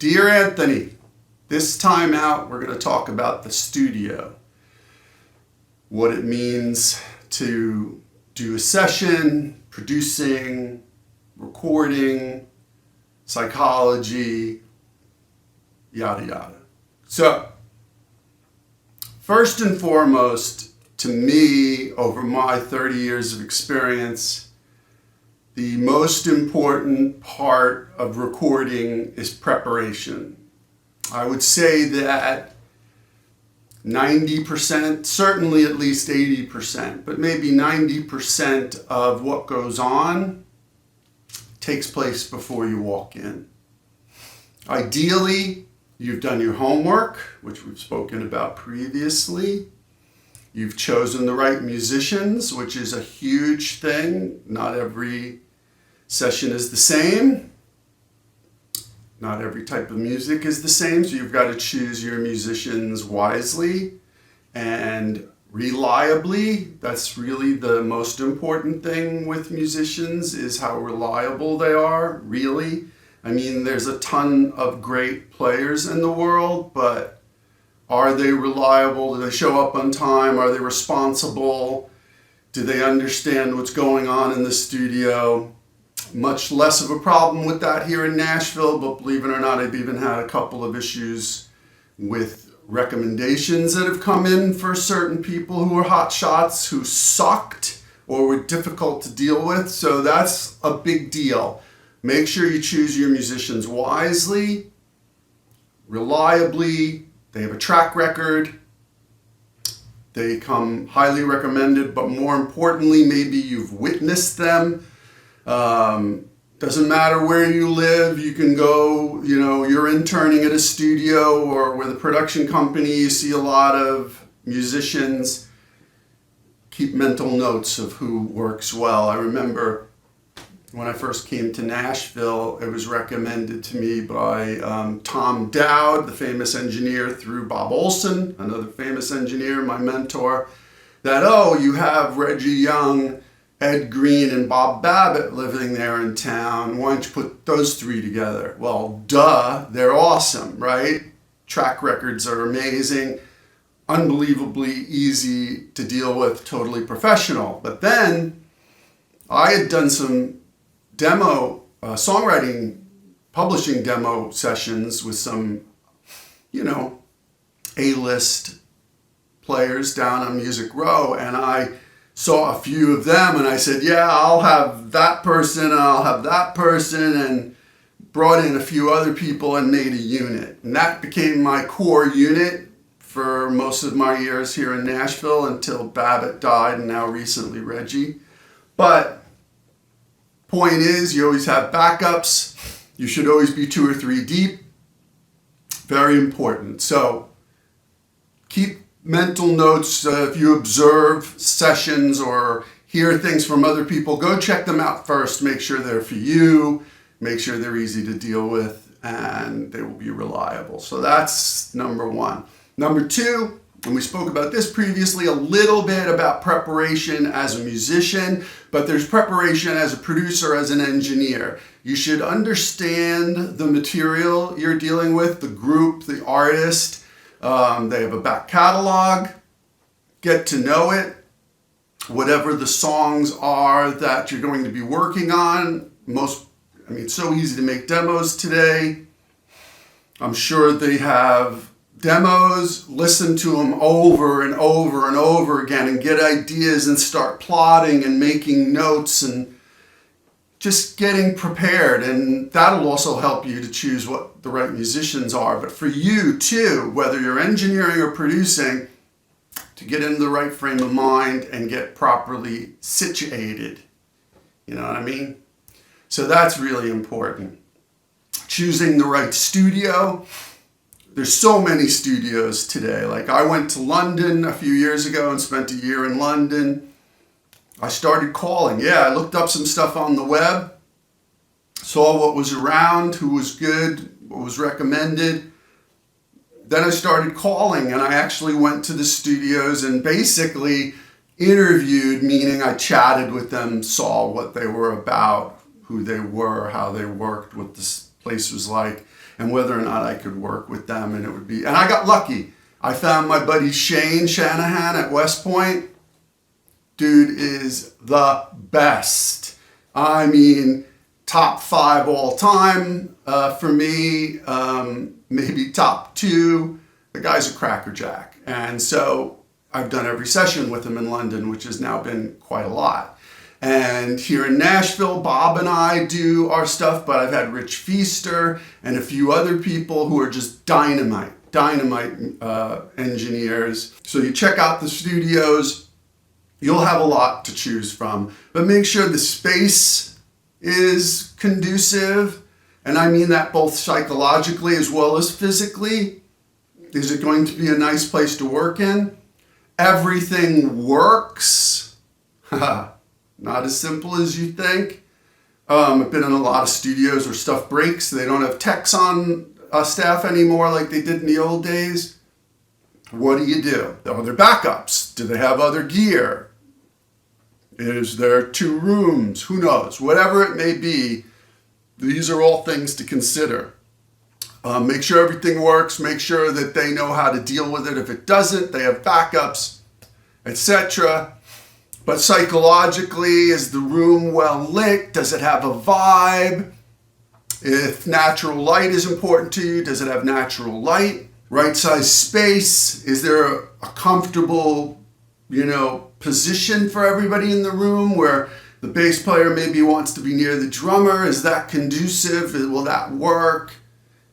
Dear Anthony, this time out we're going to talk about the studio. What it means to do a session, producing, recording, psychology, yada yada. So, first and foremost, to me, over my 30 years of experience, the most important part of recording is preparation. I would say that 90%, certainly at least 80%, but maybe 90% of what goes on takes place before you walk in. Ideally, you've done your homework, which we've spoken about previously. You've chosen the right musicians, which is a huge thing. Not every session is the same. Not every type of music is the same, so you've got to choose your musicians wisely and reliably. That's really the most important thing with musicians, is how reliable they are, really. I mean, there's a ton of great players in the world, but are they reliable? Do they show up on time? Are they responsible? Do they understand what's going on in the studio? Much less of a problem with that here in Nashville, but believe it or not, I've even had a couple of issues with recommendations that have come in for certain people who are hot shots, who sucked or were difficult to deal with. So that's a big deal. Make sure you choose your musicians wisely, reliably. They have a track record. They come highly recommended, but more importantly, maybe you've witnessed them. Doesn't matter where you live. You can go, you're interning at a studio or with a production company. You see a lot of musicians. Keep mental notes of who works well. I remember when I first came to Nashville, it was recommended to me by Tom Dowd, the famous engineer, through Bob Olson, another famous engineer, my mentor, that, you have Reggie Young, Ed Green, and Bob Babbitt living there in town. Why don't you put those three together? Well, duh, they're awesome, right? Track records are amazing, unbelievably easy to deal with, totally professional. But then I had done some demo, songwriting, publishing demo sessions with some, A-list players down on Music Row, and I saw a few of them and I said, yeah, I'll have that person and I'll have that person, and brought in a few other people and made a unit. And that became my core unit for most of my years here in Nashville until Babbitt died, and now recently Reggie. But point is, you always have backups. You should always be 2 or 3 deep. Very important. So keep mental notes. If you observe sessions or hear things from other people, go check them out first. Make sure they're for you. Make sure they're easy to deal with, and they will be reliable. So that's number 1. Number 2, and we spoke about this previously, a little bit about preparation as a musician, but there's preparation as a producer, as an engineer. You should understand the material you're dealing with, the group, the artist. They have a back catalog. Get to know it. Whatever the songs are that you're going to be working on. It's so easy to make demos today. I'm sure they have demos. Listen to them over and over and over again and get ideas and start plotting and making notes and just getting prepared. And that'll also help you to choose what the right musicians are. But for you too, whether you're engineering or producing, to get into the right frame of mind and get properly situated. You know what I mean? So that's really important. Choosing the right studio. There's so many studios today. Like, I went to London a few years ago and spent a year in London. I started calling. I looked up some stuff on the web, saw what was around, who was good, what was recommended. Then I started calling, and I actually went to the studios and basically interviewed, meaning I chatted with them, saw what they were about, who they were, how they worked, what this place was like. and whether or not I could work with them. And I got lucky. I found my buddy Shane Shanahan at West Point. Dude is the best. I mean, top 5 all time for me, maybe top 2. The guy's a crackerjack. And so I've done every session with him in London, which has now been quite a lot. And here in Nashville, Bob and I do our stuff, but I've had Rich Feaster and a few other people who are just dynamite engineers. So you check out the studios, you'll have a lot to choose from, but make sure the space is conducive. And I mean that both psychologically as well as physically. Is it going to be a nice place to work in? Everything works. Not as simple as you think. I've been in a lot of studios where stuff breaks. They don't have techs on staff anymore like they did in the old days. What do you do? Are there backups? Do they have other gear? Is there 2 rooms? Who knows? Whatever it may be, these are all things to consider. Make sure everything works. Make sure that they know how to deal with it. If it doesn't, they have backups, etc. But psychologically, is the room well lit? Does it have a vibe? If natural light is important to you, does it have natural light? Right size space? Is there a comfortable, position for everybody in the room where the bass player maybe wants to be near the drummer? Is that conducive? Will that work?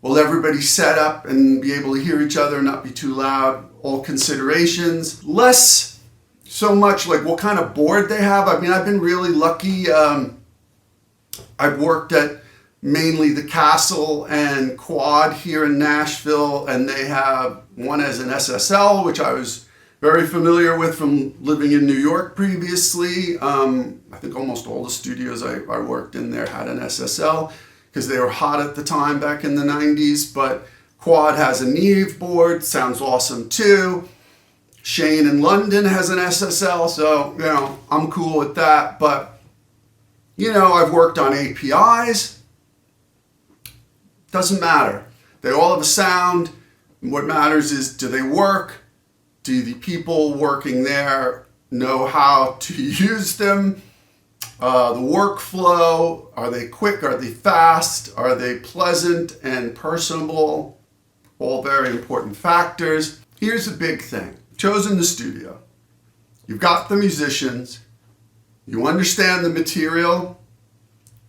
Will everybody set up and be able to hear each other and not be too loud? All considerations. Less so much like what kind of board they have. I mean, I've been really lucky. I've worked at mainly the Castle and Quad here in Nashville, and they have one as an SSL, which I was very familiar with from living in New York previously. I think almost all the studios I worked in there had an SSL because they were hot at the time back in the 90s. But Quad has a Neve board, sounds awesome too. Shane in London has an SSL, so, I'm cool with that. But, I've worked on APIs. Doesn't matter. They all have a sound. And what matters is, do they work? Do the people working there know how to use them? The workflow, are they quick? Are they fast? Are they pleasant and personable? All very important factors. Here's the big thing. Chosen the studio. You've got the musicians. You understand the material.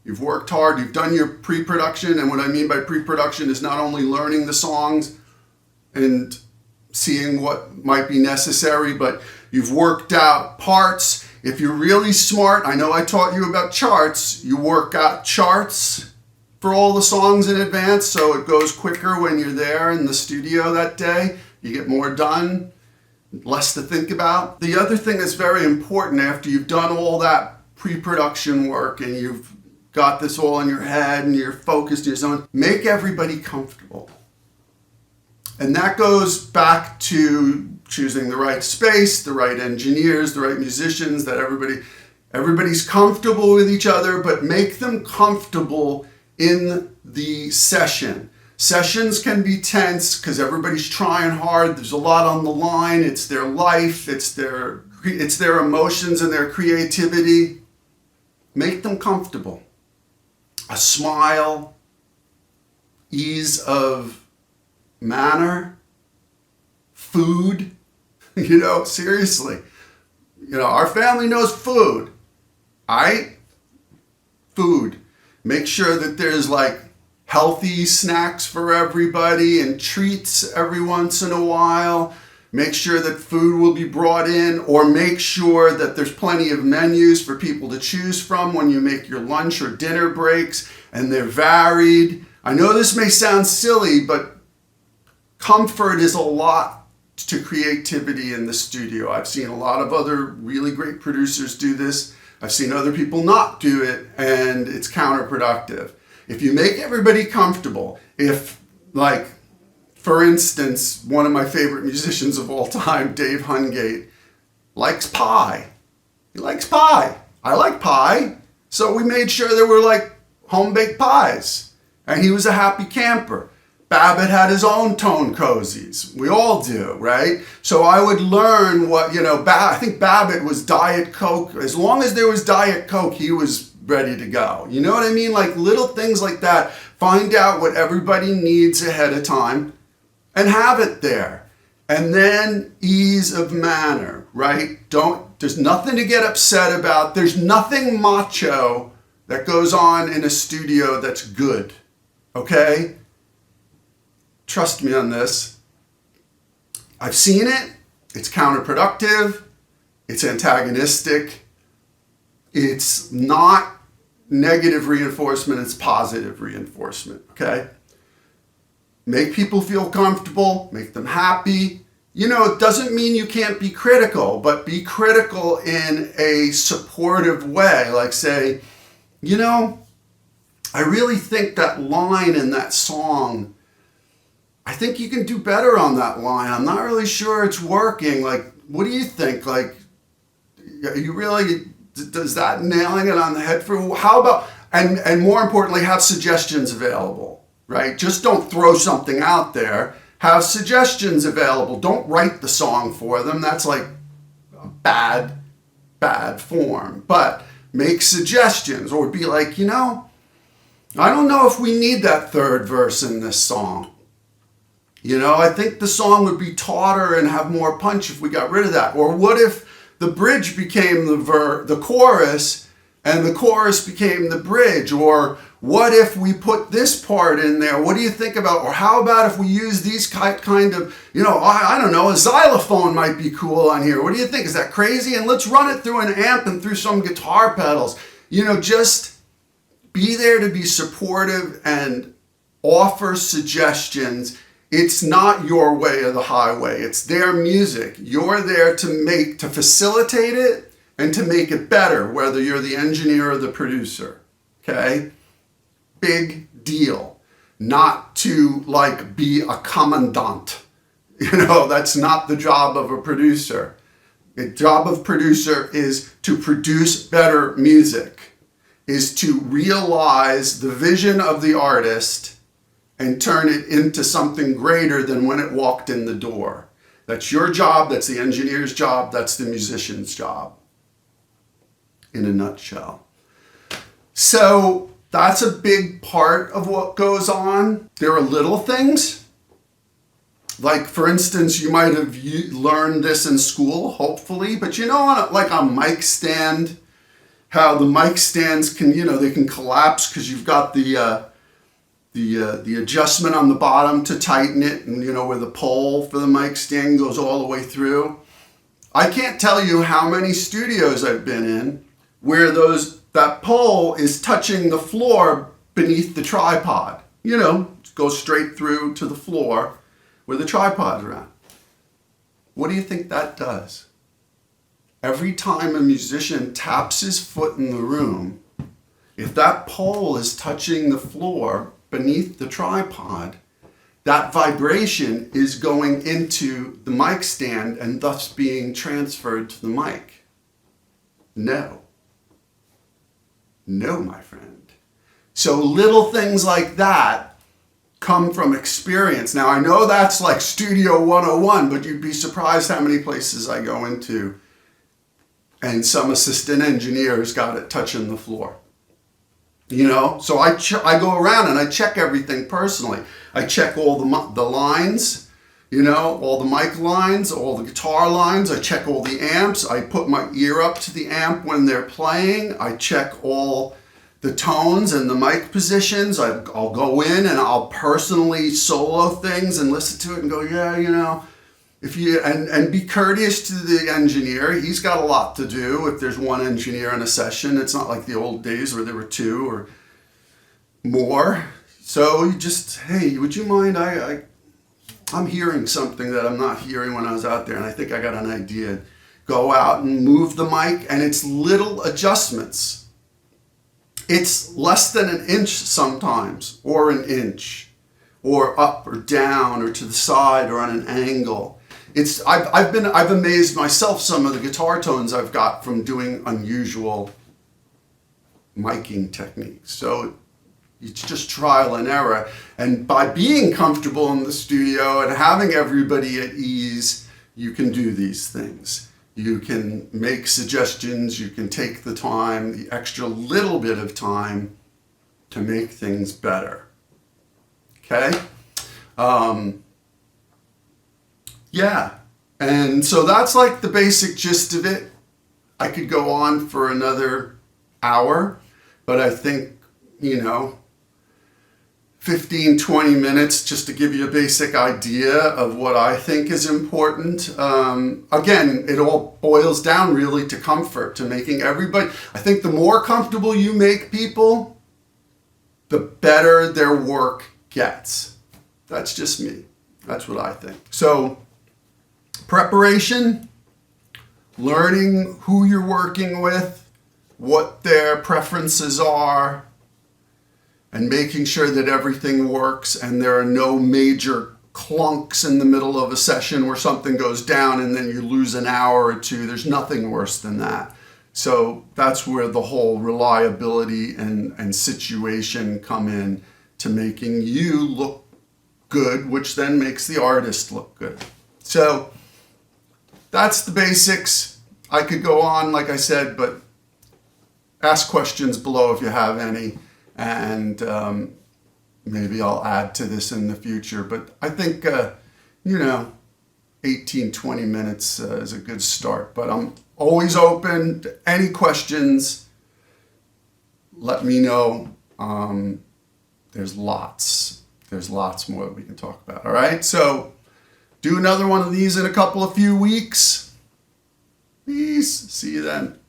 You've worked hard. You've done your pre-production. And what I mean by pre-production is not only learning the songs and seeing what might be necessary, but you've worked out parts. If you're really smart, I know I taught you about charts. You work out charts for all the songs in advance, so it goes quicker when you're there in the studio that day. You get more done, less to think about. The other thing that's very important after you've done all that pre-production work and you've got this all in your head and you're focused in your zone, make everybody comfortable. And that goes back to choosing the right space, the right engineers, the right musicians, that everybody's comfortable with each other, but make them comfortable in the session. Sessions can be tense because everybody's trying hard. There's a lot on the line. It's their life. It's their emotions and their creativity. Make them comfortable. A smile, ease of manner, food, seriously. Our family knows food. Food. Make sure that there's healthy snacks for everybody and treats every once in a while. Make sure that food will be brought in, or make sure that there's plenty of menus for people to choose from when you make your lunch or dinner breaks, and they're varied. I know this may sound silly, but comfort is a lot to creativity in the studio. I've seen a lot of other really great producers do this. I've seen other people not do it, and it's counterproductive. If you make everybody comfortable, for instance, one of my favorite musicians of all time, Dave Hungate, likes pie. He likes pie. I like pie. So we made sure there were home-baked pies. And he was a happy camper. Babbitt had his own tone cozies. We all do, right? So I would learn what, I think Babbitt was Diet Coke. As long as there was Diet Coke, he was ready to go. You know what I mean? Like little things like that. Find out what everybody needs ahead of time and have it there. And then ease of manner, right? There's nothing to get upset about. There's nothing macho that goes on in a studio that's good, okay? Trust me on this. I've seen it. It's counterproductive. It's antagonistic. It's not negative reinforcement. It's positive reinforcement, okay? Make people feel comfortable. Make them happy. It doesn't mean you can't be critical, but be critical in a supportive way. Like say, I really think that line in that song, I think you can do better on that line. I'm not really sure it's working. Like, what do you think? Like, you really, does that nailing it on the head for, how about, and more importantly, have suggestions available, right? Just don't throw something out there. Have suggestions available. Don't write the song for them. That's like a bad form. But make suggestions or be like, I don't know if we need that third verse in this song. I think the song would be tauter and have more punch if we got rid of that. Or what if the bridge became the chorus and the chorus became the bridge? Or what if we put this part in there? What do you think about, or how about if we use these kind of, I don't know, a xylophone might be cool on here. What do you think? Is that crazy? And let's run it through an amp and through some guitar pedals. Just be there to be supportive and offer suggestions. It's not your way or the highway. It's their music. You're there to facilitate it and to make it better, whether you're the engineer or the producer. Okay? Big deal. Not to be a commandant. That's not the job of a producer. The job of producer is to produce better music, is to realize the vision of the artist and turn it into something greater than when it walked in the door. That's your job, that's the engineer's job, that's the musician's job, in a nutshell. So that's a big part of what goes on. There are little things, like for instance, you might have learned this in school, hopefully, but like a mic stand, how the mic stands can, they can collapse because you've got the adjustment on the bottom to tighten it, and where the pole for the mic stand goes all the way through. I can't tell you how many studios I've been in where that pole is touching the floor beneath the tripod. Goes straight through to the floor where the tripod's around. What do you think that does? Every time a musician taps his foot in the room, if that pole is touching the floor beneath the tripod, that vibration is going into the mic stand and thus being transferred to the mic. No, my friend. So little things like that come from experience. Now I know that's like Studio 101, but you'd be surprised how many places I go into and some assistant engineers got it touching the floor. So I go around and I check everything personally. I check all the lines, all the mic lines, all the guitar lines. I check all the amps. I put my ear up to the amp when they're playing. I check all the tones and the mic positions. I'll go in and I'll personally solo things and listen to it and go, yeah, if you and be courteous to the engineer. He's got a lot to do. If there's one engineer in a session, it's not like the old days where there were two or more. So you just, hey, would you mind? I'm hearing something that I'm not hearing when I was out there, and I think I got an idea. Go out and move the mic, and it's little adjustments. It's less than an inch sometimes, or an inch, or up or down, or to the side, or on an angle. I've amazed myself some of the guitar tones I've got from doing unusual miking techniques. So It's just trial and error. And by being comfortable in the studio and having everybody at ease, you can do these things. You can make suggestions, you can take the time, the extra little bit of time to make things better. Okay? Yeah. And so that's like the basic gist of it. I could go on for another hour, but I think, 15, 20 minutes just to give you a basic idea of what I think is important. Again, it all boils down really to comfort, to making everybody, I think the more comfortable you make people, the better their work gets. That's just me. That's what I think. So, preparation, learning who you're working with, what their preferences are, and making sure that everything works and there are no major clunks in the middle of a session where something goes down and then you lose an hour or two. There's nothing worse than that. So that's where the whole reliability and situation come in to making you look good, which then makes the artist look good. So that's the basics. I could go on, like I said, but ask questions below if you have any. And maybe I'll add to this in the future. But I think, 18, 20 minutes is a good start. But I'm always open to any questions. Let me know. There's lots more that we can talk about. All right. So do another one of these in a few weeks. Peace. See you then.